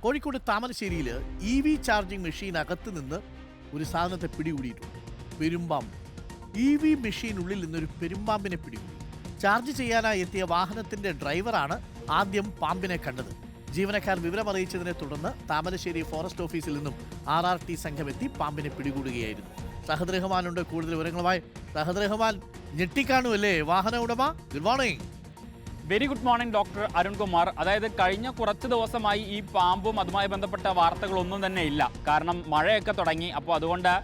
കോഴിക്കോട് താമരശ്ശേരിയിൽ EV charging machine അകത്ത് നിന്ന് ഒരു സാധനത്തെ പിടികൂടിയിട്ടുണ്ട്. പെരുമ്പാമ്പ്. EV മെഷീനുള്ളിൽ നിന്നൊരു പെരുമ്പാമ്പിനെ പിടികൂടി. ചാർജ് ചെയ്യാനായി എത്തിയ വാഹനത്തിന്റെ ഡ്രൈവറാണ് ആദ്യം പാമ്പിനെ കണ്ടത്. ജീവനക്കാർ വിവരമറിയിച്ചതിനെ തുടർന്ന് താമരശ്ശേരി ഫോറസ്റ്റ് ഓഫീസിൽ നിന്നും RRT സംഘം എത്തി പാമ്പിനെ പിടികൂടുകയായിരുന്നു. സഹദ് റഹ്മാനുണ്ട് കൂടുതൽ വിവരങ്ങളുമായി. സഹദ് റഹ്മാൻ, ഞെട്ടിക്കാണുമല്ലേ വാഹന ഉടമ? Good morning. Very good morning doctor Arunkumar. അതായത് കഴിഞ്ഞ കുറച്ച് ദിവസമായി ഈ പാമ്പും അതുമായി ബന്ധപ്പെട്ട വാർത്തകളൊന്നും തന്നെ ഇല്ല. കാരണം മഴയൊക്കെ തുടങ്ങി. അപ്പോൾ അതുകൊണ്ട്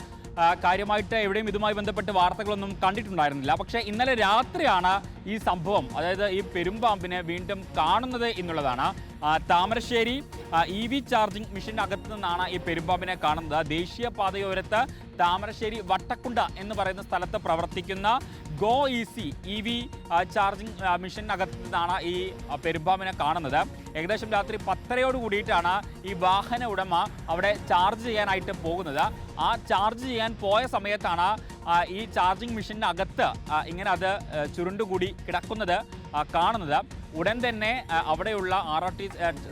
കാര്യമായിട്ട് എവിടെയും ഇതുമായി ബന്ധപ്പെട്ട് വാർത്തകളൊന്നും കണ്ടിട്ടുണ്ടായിരുന്നില്ല. പക്ഷേ ഇന്നലെ രാത്രിയാണ് ഈ സംഭവം, അതായത് ഈ പെരുമ്പാമ്പിനെ വീണ്ടും കാണുന്നത് എന്നുള്ളതാണ്. താമരശ്ശേരി EV ചാർജിംഗ് മെഷീൻ്റെ അകത്ത് നിന്നാണ് ഈ പെരുമ്പാമ്പിനെ കാണുന്നത്. ദേശീയപാതയോരത്ത് താമരശ്ശേരി വട്ടക്കുണ്ട എന്ന് പറയുന്ന സ്ഥലത്ത് പ്രവർത്തിക്കുന്ന ഗോ ഈസി EV ചാർജിംഗ് മെഷീനകത്ത് നിന്നാണ് ഈ പെരുമ്പാമ്പിനെ കാണുന്നത്. ഏകദേശം രാത്രി 10:30 കൂടിയിട്ടാണ് ഈ വാഹന ഉടമ അവിടെ ചാർജ് ചെയ്യാനായിട്ട് പോകുന്നത്. ആ ചാർജ് ചെയ്യാൻ പോയ സമയത്താണ് ഈ ചാർജിംഗ് മെഷീനകത്ത് ഇങ്ങനെ അത് ചുരുണ്ടുകൂടി കിടക്കുന്നത് കാണുന്നത്. ഉടൻ തന്നെ അവിടെയുള്ള RRT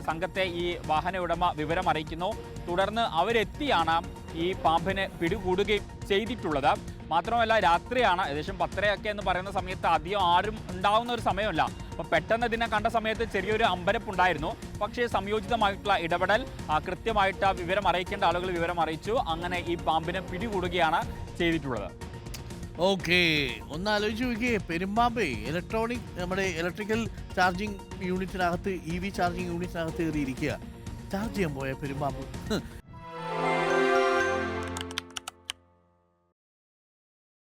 സംഘത്തെ ഈ വാഹന ഉടമ വിവരം അറിയിക്കുന്നു. തുടർന്ന് അവരെത്തിയാണ് ഈ പാമ്പിനെ പിടികൂടുകയും ചെയ്തിട്ടുള്ളത്. മാത്രമല്ല രാത്രിയാണ്, ഏകദേശം 10:30 എന്ന് പറയുന്ന സമയത്ത് അധികം ആരും ഉണ്ടാവുന്ന ഒരു സമയമല്ല. അപ്പോൾ പെട്ടെന്ന് ഇതിനെ കണ്ട സമയത്ത് ചെറിയൊരു അമ്പരപ്പുണ്ടായിരുന്നു. പക്ഷേ സംയോജിതമായിട്ടുള്ള ഇടപെടൽ, കൃത്യമായിട്ട് വിവരം അറിയിക്കേണ്ട ആളുകൾ വിവരം അറിയിച്ചു. അങ്ങനെ ഈ പാമ്പിനെ പിടികൂടുകയാണ് ചെയ്തിട്ടുള്ളത്. ഓക്കെ, ഒന്ന് ആലോചിച്ച് നോക്കിയേ. പെരുമ്പാമ്പ് നമ്മുടെ ഇലക്ട്രിക്കൽ ചാർജിങ് യൂണിറ്റിനകത്ത്, EV ചാർജിങ് യൂണിറ്റിനകത്ത് കയറിയിരിക്കുക. ചാർജ് ചെയ്യാൻ പോയ പെരുമ്പാമ്പ്